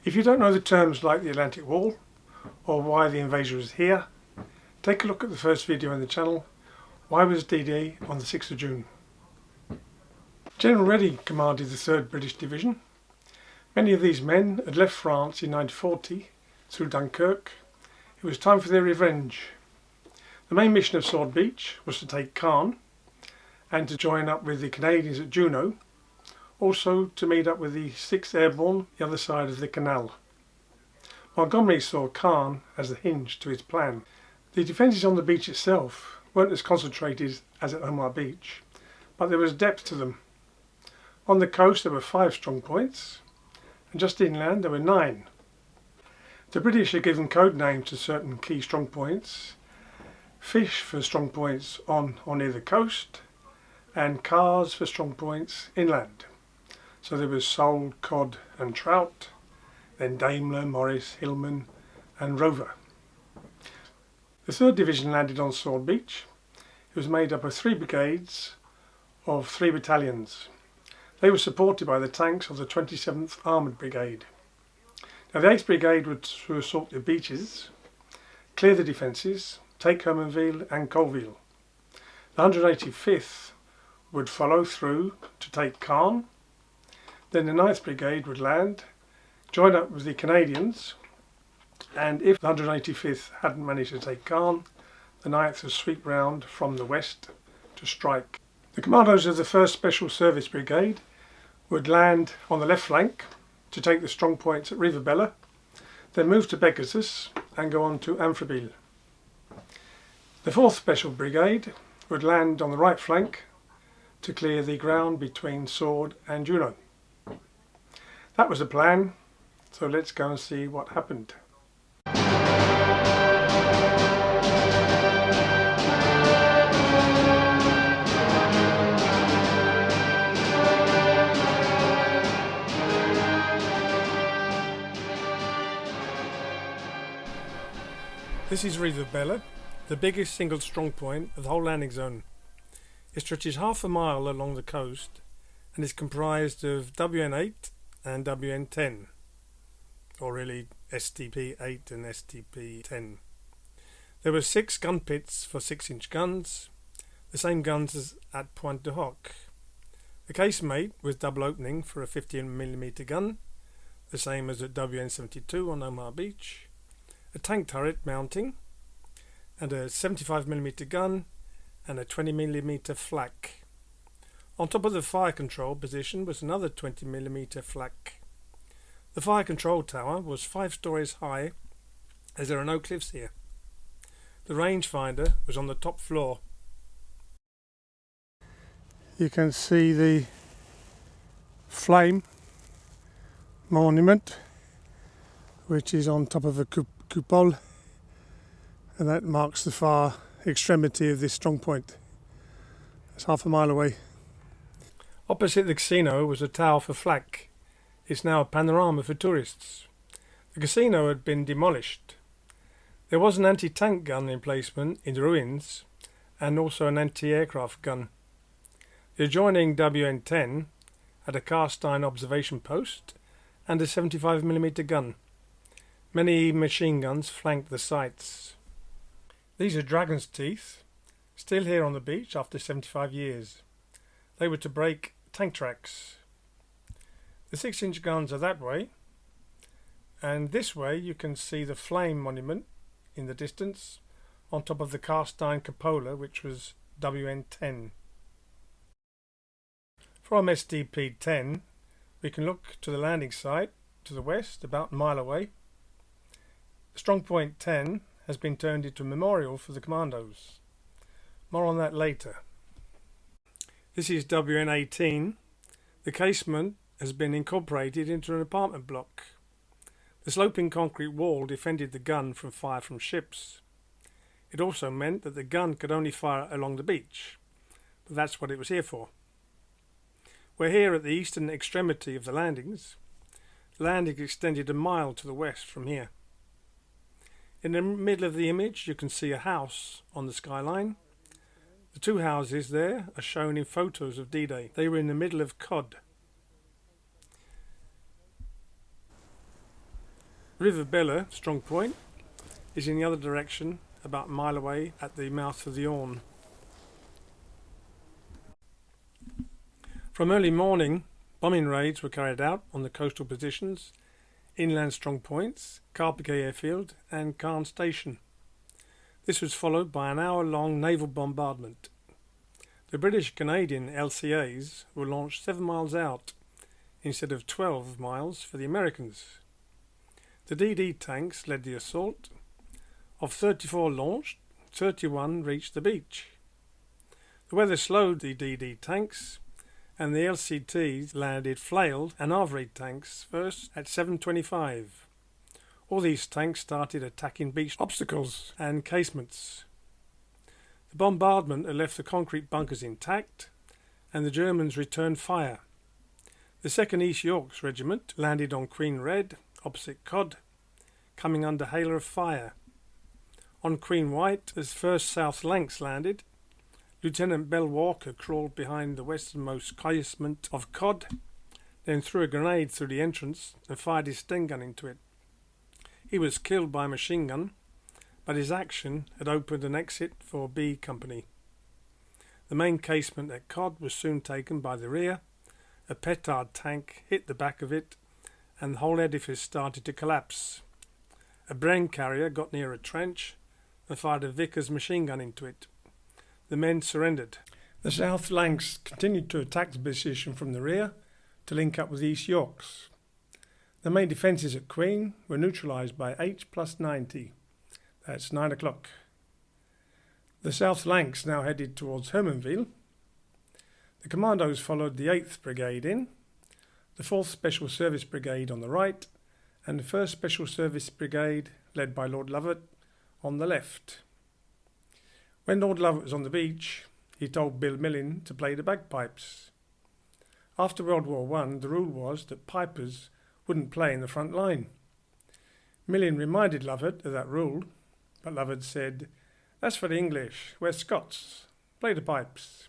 If you don't know the terms like the Atlantic Wall or why the invasion was here, take a look at the first video on the channel, Why was D-Day on the 6th of June? General Reddy commanded the 3rd British Division. Many of these men had left France in 1940 through Dunkirk. It was time for their revenge. The main mission of Sword Beach was to take Caen and to join up with the Canadians at Juno, also to meet up with the 6th Airborne the other side of the canal. Montgomery saw Caen as the hinge to his plan. The defences on the beach itself weren't as concentrated as at Omaha Beach, but there was depth to them. On the coast there were 5 strong points, and just inland there were 9. The British had given code names to certain key strong points: Fish for strong points on or near the coast, and Cars for strong points inland. So there was sole, cod and trout, then Daimler, Morris, Hillman and Rover. The 3rd Division landed on Sword Beach. It was made up of 3 brigades of 3 battalions. They were supported by the tanks of the 27th Armoured Brigade. Now the 8th Brigade would assault the beaches, clear the defences, take Hermanville and Colville. The 185th would follow through to take Caen. Then the 9th Brigade would land, join up with the Canadians, and if the 185th hadn't managed to take Caen, the 9th would sweep round from the west to strike. The commandos of the 1st Special Service Brigade would land on the left flank to take the strong points at Waverly, then move to Pegasus and go on to Hermanville. The 4th Special Brigade would land on the right flank to clear the ground between Sword and Juno. That was the plan, so let's go and see what happened. This is Waverly, the biggest single strong point of the whole landing zone. It stretches half a mile along the coast and is comprised of WN8 and WN10, or really STP8 and STP10. There were 6 gun pits for 6-inch guns, the same guns as at Pointe du Hoc. The casemate with double opening for a 15mm gun, the same as at WN72 on Omaha Beach, a tank turret mounting, and a 75mm gun and a 20mm flak. On top of the fire control position was another 20mm flak. The fire control tower was 5 stories high, as there are no cliffs here. The rangefinder was on the top floor. You can see the flame monument, which is on top of a coupole, and that marks the far extremity of this strong point. It's half a mile away. Opposite the casino was a tower for flak. It's now a panorama for tourists. The casino had been demolished. There was an anti-tank gun emplacement in the ruins and also an anti-aircraft gun. The adjoining WN10 had a cast iron observation post and a 75mm gun. Many machine guns flanked the sites. These are dragon's teeth, still here on the beach after 75 years. They were to break tank tracks. The 6-inch guns are that way, and this way you can see the flame monument in the distance on top of the cast iron cupola, which was WN10. From SDP-10 we can look to the landing site to the west, about a mile away. Strong Point 10 has been turned into a memorial for the commandos. More on that later. This is WN18. The casement has been incorporated into an apartment block. The sloping concrete wall defended the gun from fire from ships. It also meant that the gun could only fire along the beach, but that's what it was here for. We're here at the eastern extremity of the landings. The landing extended a mile to the west from here. In the middle of the image you can see a house on the skyline. The 2 houses there are shown in photos of D-Day. They were in the middle of Cod. River Bella, strong point, is in the other direction, about a mile away at the mouth of the Orne. From early morning, bombing raids were carried out on the coastal positions, inland strong points, Carpiquet Airfield and Caen Station. This was followed by an hour-long naval bombardment. The British-Canadian LCAs were launched 7 miles out instead of 12 miles for the Americans. The DD tanks led the assault. Of 34 launched, 31 reached the beach. The weather slowed the DD tanks, and the LCTs landed flailed and Waverly tanks first at 7:25. All these tanks started attacking beach obstacles and casements. The bombardment had left the concrete bunkers intact, and the Germans returned fire. The 2nd East Yorks Regiment landed on Queen Red, opposite Cod, coming under hailer of fire. On Queen White, as 1st South Lancs landed, Lieutenant Bell Walker crawled behind the westernmost casemate of Cod, then threw a grenade through the entrance and fired his Sten gun into it. He was killed by a machine gun, but his action had opened an exit for B Company. The main casement at Cod was soon taken by the rear. A petard tank hit the back of it, and the whole edifice started to collapse. A Bren carrier got near a trench and fired a Vickers machine gun into it. The men surrendered. The South Lancs continued to attack the position from the rear to link up with the East Yorks. The main defences at Queen were neutralised by H+90. That's 9 o'clock. The South Lancs now headed towards Hermanville. The Commandos followed the 8th Brigade in, the 4th Special Service Brigade on the right, and the 1st Special Service Brigade, led by Lord Lovat, on the left. When Lord Lovat was on the beach, he told Bill Millin to play the bagpipes. After World War I, the rule was that pipers wouldn't play in the front line. Millin reminded Lovat of that rule, but Lovat said, "That's for the English, we're Scots, play the pipes."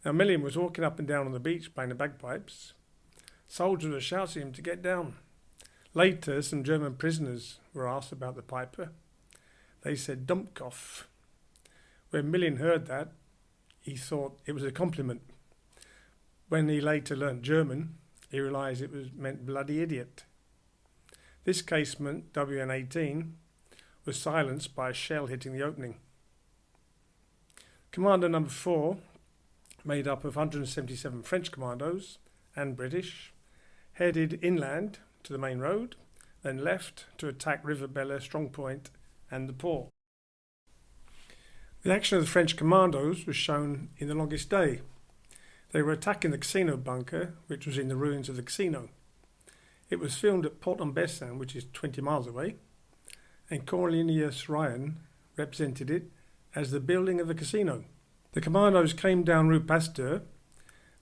Now Millin was walking up and down on the beach playing the bagpipes. Soldiers were shouting him to get down. Later, some German prisoners were asked about the piper. They said Dumpkopf. When Millin heard that, he thought it was a compliment. When he later learnt German, he realised it meant bloody idiot. This casement, WN18, was silenced by a shell hitting the opening. Commando number 4, made up of 177 French commandos and British, headed inland to the main road, then left to attack River Bella, Strong Point and the port. The action of the French commandos was shown in the longest day. They were attacking the casino bunker, which was in the ruins of the casino. It was filmed at Port-en-Bessin, which is 20 miles away, and Cornelius Ryan represented it as the building of the casino. The commandos came down Rue Pasteur.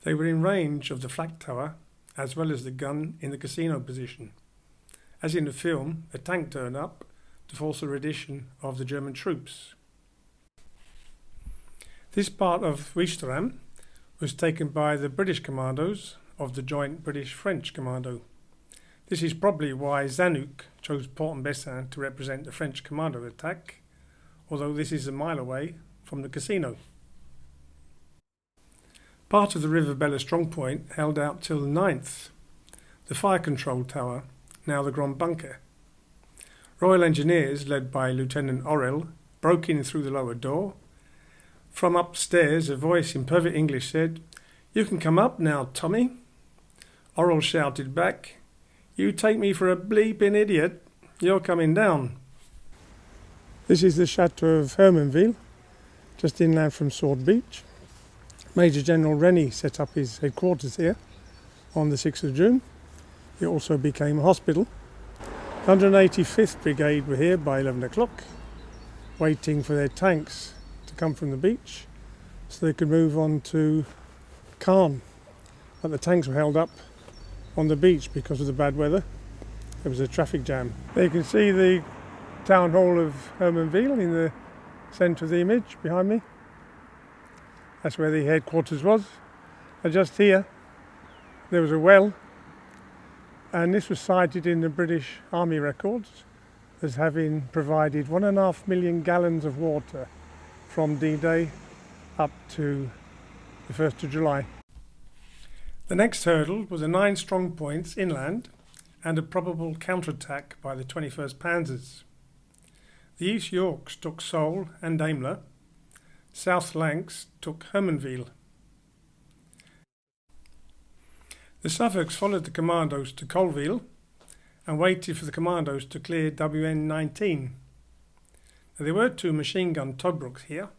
They were in range of the flak tower as well as the gun in the casino position. As in the film, a tank turned up to force a rendition of the German troops. This part of Ouistreham was taken by the British commandos of the joint British-French commando. This is probably why Zanuck chose Port-en-Bessin to represent the French commando attack, although this is a mile away from the casino. Part of the River Bella strong point held out till the 9th, the fire control tower, now the Grand Bunker. Royal Engineers, led by Lieutenant Orrell, broke in through the lower door. From upstairs, a voice in perfect English said, "You can come up now, Tommy." Orrell shouted back, "You take me for a bleeping idiot. You're coming down." This is the Chateau of Hermanville, just inland from Sword Beach. Major General Rennie set up his headquarters here on the 6th of June. It also became a hospital. 185th Brigade were here by 11 o'clock, waiting for their tanks to come from the beach so they could move on to Caen. But the tanks were held up on the beach because of the bad weather. There was a traffic jam. There you can see the town hall of Hermanville in the centre of the image behind me. That's where the headquarters was. And just here there was a well, and this was cited in the British Army records as having provided 1.5 million gallons of water from D-Day up to the 1st of July. The next hurdle was the 9 strong points inland and a probable counterattack by the 21st Panzers. The East Yorks took Seoul and Daimler. South Lanks took Hermanville. The Suffolks followed the Commandos to Colville and waited for the Commandos to clear WN-19. Now, there were 2 machine gun Togbrooks here.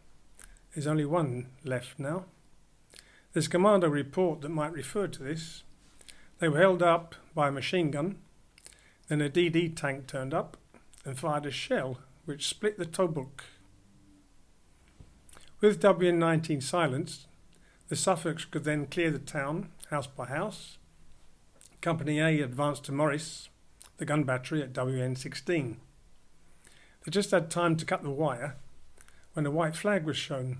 There's only one left now. There's a Commando report that might refer to this. They were held up by a machine gun. Then a DD tank turned up and fired a shell which split the Tobruk. With WN-19 silenced, the Suffolks could then clear the town house by house. Company A advanced to Morris, the gun battery at WN-16. They just had time to cut the wire when a white flag was shown.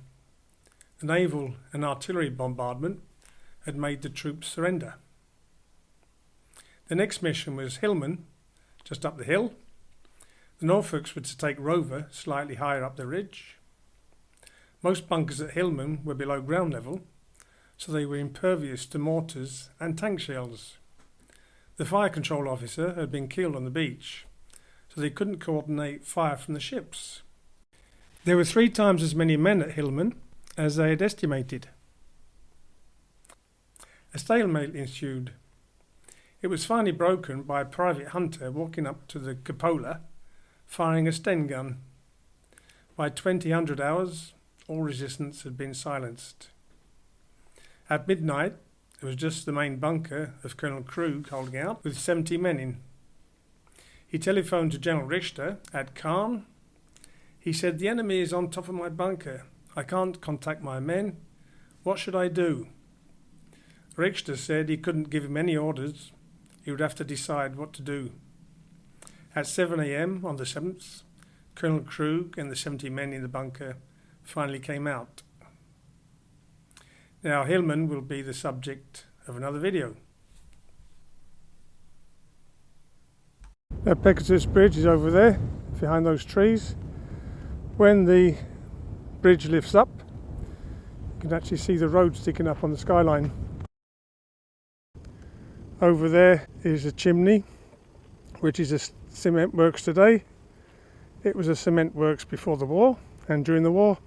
The naval and artillery bombardment had made the troops surrender. The next mission was Hillman, just up the hill. The Norfolks were to take Rover slightly higher up the ridge. Most bunkers at Hillman were below ground level, so they were impervious to mortars and tank shells. The fire control officer had been killed on the beach, so they couldn't coordinate fire from the ships. There were 3 times as many men at Hillman as they had estimated. A stalemate ensued. It was finally broken by a private hunter walking up to the cupola, firing a Sten gun. By 2000 hours, all resistance had been silenced. At midnight, it was just the main bunker of Colonel Krug holding out with 70 men in. He telephoned to General Richter at Caen. He said, "The enemy is on top of my bunker. I can't contact my men. What should I do?" Richter said he couldn't give him any orders. He would have to decide what to do. At 7 a.m. on the 7th, Colonel Krug and the 70 men in the bunker finally came out. Now, Hillman will be the subject of another video. The Pegasus bridge is over there, behind those trees. When the bridge lifts up, you can actually see the road sticking up on the skyline. Over there is a chimney, which is a cement works today. It was a cement works before the war and during the war,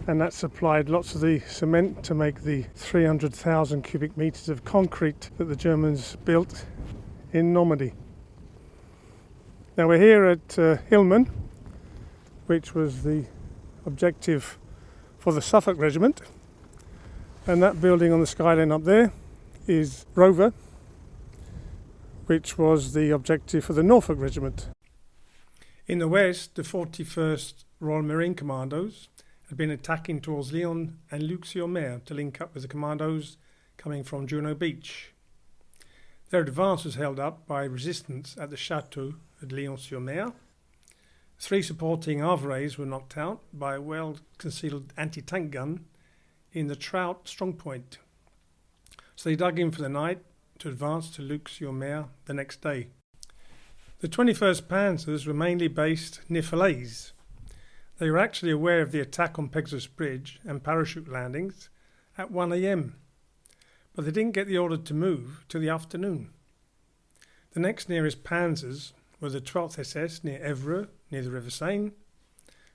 and that supplied lots of the cement to make the 300,000 cubic meters of concrete that the Germans built in Normandy. Now we're here at Hillman, which was the objective for the Suffolk Regiment, and that building on the skyline up there is Rover, which was the objective for the Norfolk Regiment. In the west, the 41st Royal Marine Commandos had been attacking towards Lyon and Luc-sur-Mer to link up with the commandos coming from Juno Beach. Their advance was held up by resistance at the chateau at Lyon-sur-Mer. 3 supporting Havrais were knocked out by a well-concealed anti-tank gun in the Trout strongpoint. So they dug in for the night to advance to Luc-sur-Mer the next day. The 21st Panzers were mainly based near Falley. They were actually aware of the attack on Pegasus Bridge and parachute landings at 1 a.m, but they didn't get the order to move till the afternoon. The next nearest Panzers were the 12th SS near Evreux, near the River Seine,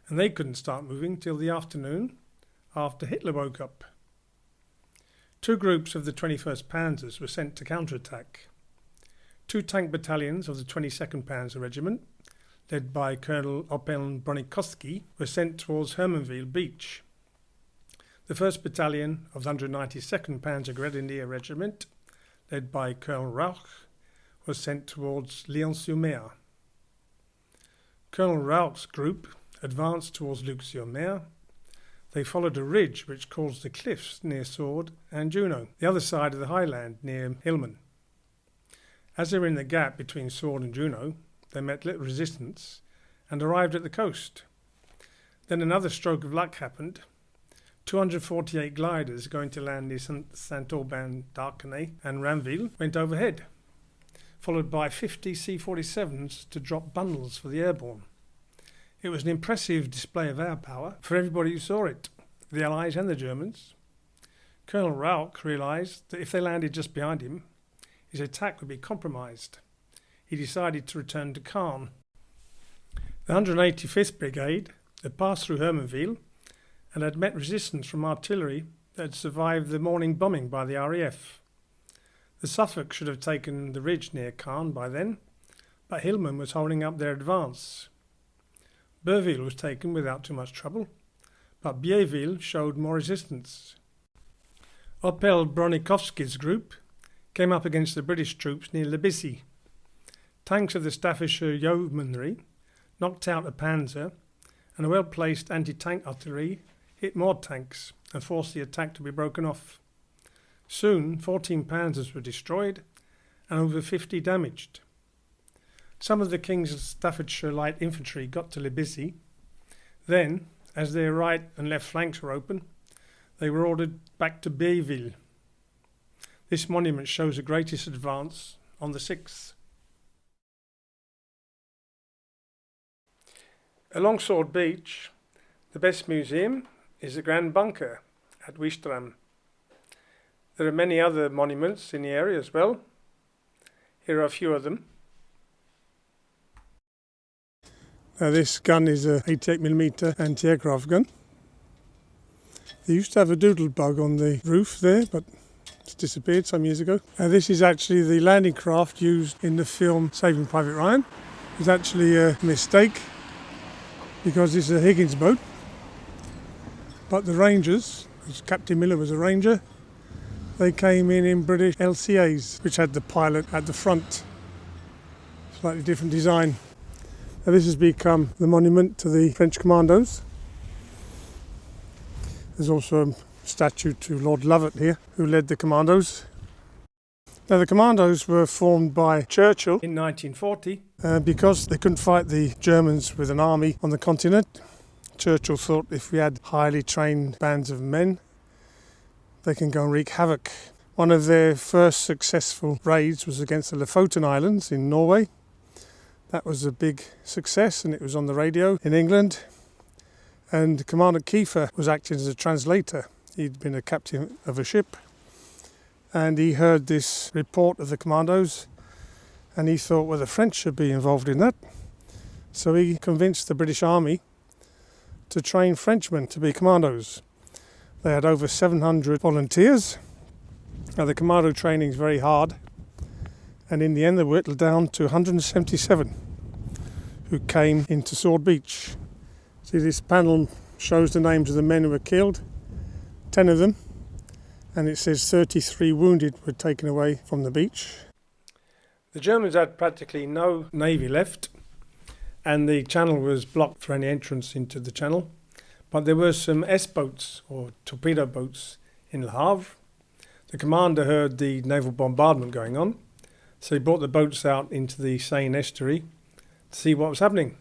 and they couldn't start moving till the afternoon after Hitler woke up. 2 groups of the 21st Panzers were sent to counterattack. 2 tank battalions of the 22nd Panzer Regiment, led by Colonel Open Bronikowski, were sent towards Hermanville beach. The 1st Battalion of the 192nd Panzer Grenadier Regiment, led by Colonel Rauch, was sent towards Lyon-sur-Mer. Colonel Rauch's group advanced towards Luc-sur-Mer. They followed a ridge which caused the cliffs near Sword and Juno, the other side of the highland near Hillman. As they were in the gap between Sword and Juno, they met little resistance and arrived at the coast. Then another stroke of luck happened. 248 gliders going to land near Saint-Aubin d'Arcenay and Ranville went overhead. followed by 50 C-47s to drop bundles for the airborne. It was an impressive display of air power for everybody who saw it, the Allies and the Germans. Colonel Rauch realised that if they landed just behind him, his attack would be compromised. He decided to return to Caen. The 185th Brigade had passed through Hermanville and had met resistance from artillery that had survived the morning bombing by the RAF. The Suffolk should have taken the ridge near Caen by then, but Hillman was holding up their advance. Merville was taken without too much trouble, but Biéville showed more resistance. Opel Bronikovski's group came up against the British troops near Lebici. Tanks of the Staffordshire Yeomanry knocked out a Panzer, and a well-placed anti-tank artillery hit more tanks and forced the attack to be broken off. Soon 14 Panzers were destroyed and over 50 damaged. Some of the King's Staffordshire Light Infantry got to Lebici. Then, as their right and left flanks were open, they were ordered back to Biéville. This monument shows the greatest advance on the 6th. Along Sword Beach, the best museum is the Grand Bunker at Ouistreham. There are many other monuments in the area as well. Here are a few of them. Now this gun is a 88mm anti-aircraft gun. They used to have a doodle bug on the roof there, but it's disappeared some years ago. This is actually the landing craft used in the film Saving Private Ryan. It's actually a mistake because this is a Higgins boat. But the Rangers, as Captain Miller was a Ranger, they came in British LCAs, which had the pilot at the front. Slightly different design. Now this has become the monument to the French Commandos. There's also a statue to Lord Lovat here, who led the Commandos. Now the Commandos were formed by Churchill in 1940 because they couldn't fight the Germans with an army on the continent. Churchill thought if we had highly trained bands of men, they can go and wreak havoc. One of their first successful raids was against the Lofoten Islands in Norway. That was a big success and it was on the radio in England. And Commander Kiefer was acting as a translator. He'd been a captain of a ship and he heard this report of the Commandos and he thought, well, the French should be involved in that. So he convinced the British Army to train Frenchmen to be commandos. They had over 700 volunteers. Now the commando training is very hard, and in the end they were whittled down to 177 who came into Sword Beach. See, this panel shows the names of the men who were killed, 10 of them, and it says 33 wounded were taken away from the beach. The Germans had practically no navy left, and the channel was blocked for any entrance into the channel. But there were some S-boats, or torpedo boats, in Le Havre. The commander heard the naval bombardment going on, so he brought the boats out into the Seine estuary to see what was happening.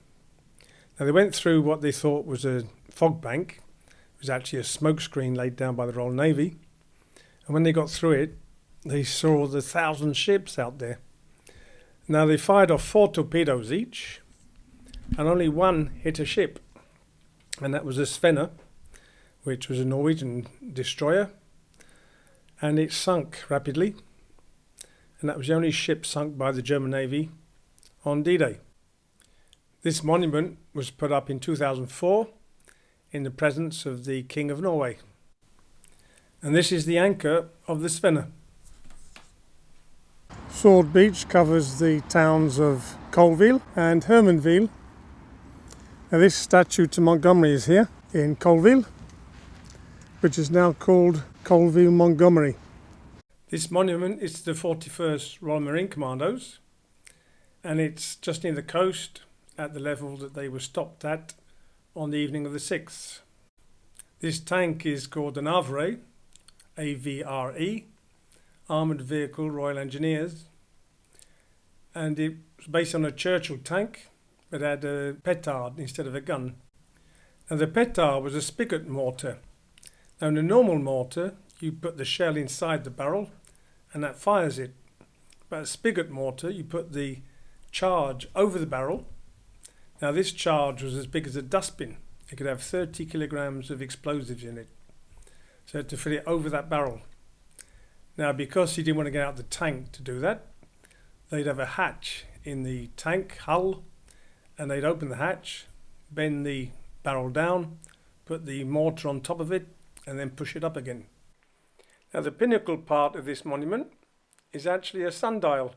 Now they went through what they thought was a fog bank. It was actually a smoke screen laid down by the Royal Navy. And when they got through it, they saw the 1,000 ships out there. Now they fired off 4 torpedoes each, and only one hit a ship, and that was a Svenne, which was a Norwegian destroyer, and it sunk rapidly, and that was the only ship sunk by the German Navy on D-Day. This monument was put up in 2004 in the presence of the King of Norway, and this is the anchor of the Svenne. Sword Beach covers the towns of Colville and Hermanville. Now this statue to Montgomery is here in Colville, which is now called Colville Montgomery. This monument is to the 41st Royal Marine Commandos, and it's just near the coast at the level that they were stopped at on the evening of the 6th. This tank is called an Avre, A-V-R-E, Armoured Vehicle Royal Engineers, and it was based on a Churchill tank but had a petard instead of a gun. And the petard was a spigot mortar. Now in a normal mortar you put the shell inside the barrel and that fires it, But a spigot mortar, you put the charge over the barrel. Now this charge was as big as a dustbin. It could have 30 kilograms of explosives in it. So to fit it over that barrel. Now because you didn't want to get out the tank to do that, they'd have a hatch in the tank hull, and they'd open the hatch, bend the barrel down, put the mortar on top of it, and then push it up again. Now the pinnacle part of this monument is actually a sundial.